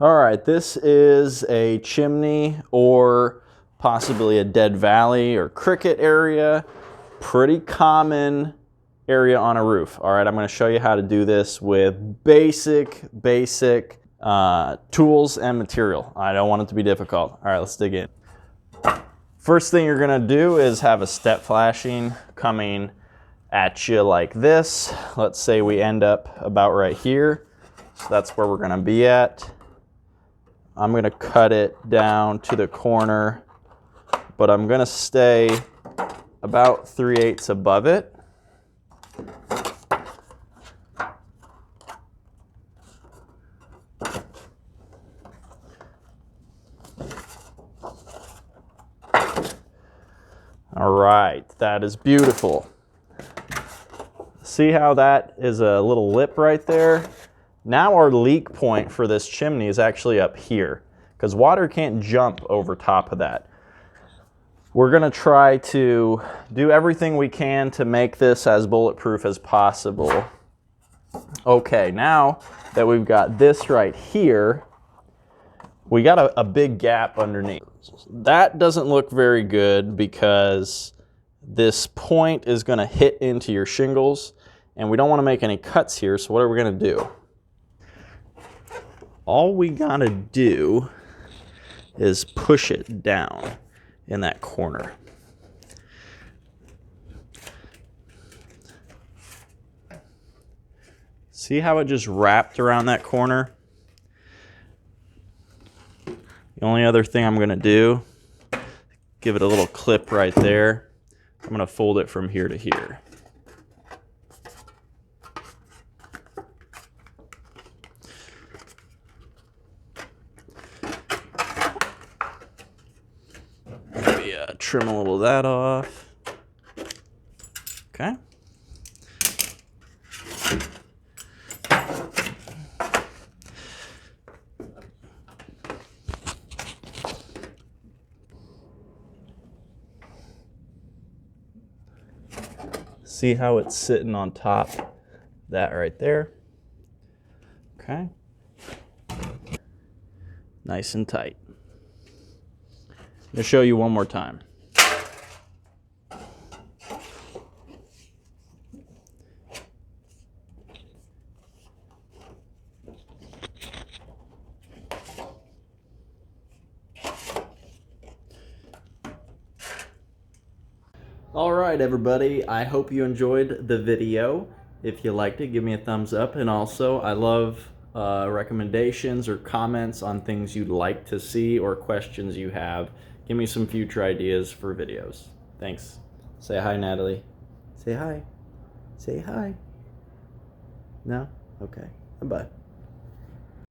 All right, this is a chimney or possibly a dead valley or cricket area. Pretty common area on a roof. All right, I'm going to show you how to do this with basic tools and material. I don't want it to be difficult. All right, let's dig in. First thing you're going to do is have a step flashing coming at you like this. Let's say we end up about right here. So that's where we're going to be at. I'm going to cut it down to the corner, but I'm going to stay about 3/8 above it. All right, that is beautiful. See how that is a little lip right there? Now our leak point for this chimney is actually up here because water can't jump over top of that. We're going to try to do everything we can to make this as bulletproof as possible. Okay, now that we've got this right here, we got a big gap underneath. That doesn't look very good because this point is going to hit into your shingles and we don't want to make any cuts here, so what are we going to do? All we gotta do is push it down in that corner. See how it just wrapped around that corner? The only other thing I'm gonna do, give it a little clip right there. I'm gonna fold it from here to here. Trim a little of that off. Okay. See how it's sitting on top? That right there. Okay. Nice and tight. I'm going to show you one more time. All right, everybody, I hope you enjoyed the video. If you liked it, give me a thumbs up. And also, I love recommendations or comments on things you'd like to see or questions you have. Give me some future ideas for videos. Thanks. Say hi, Natalie. Say hi. Say hi. No? Okay. Bye-bye.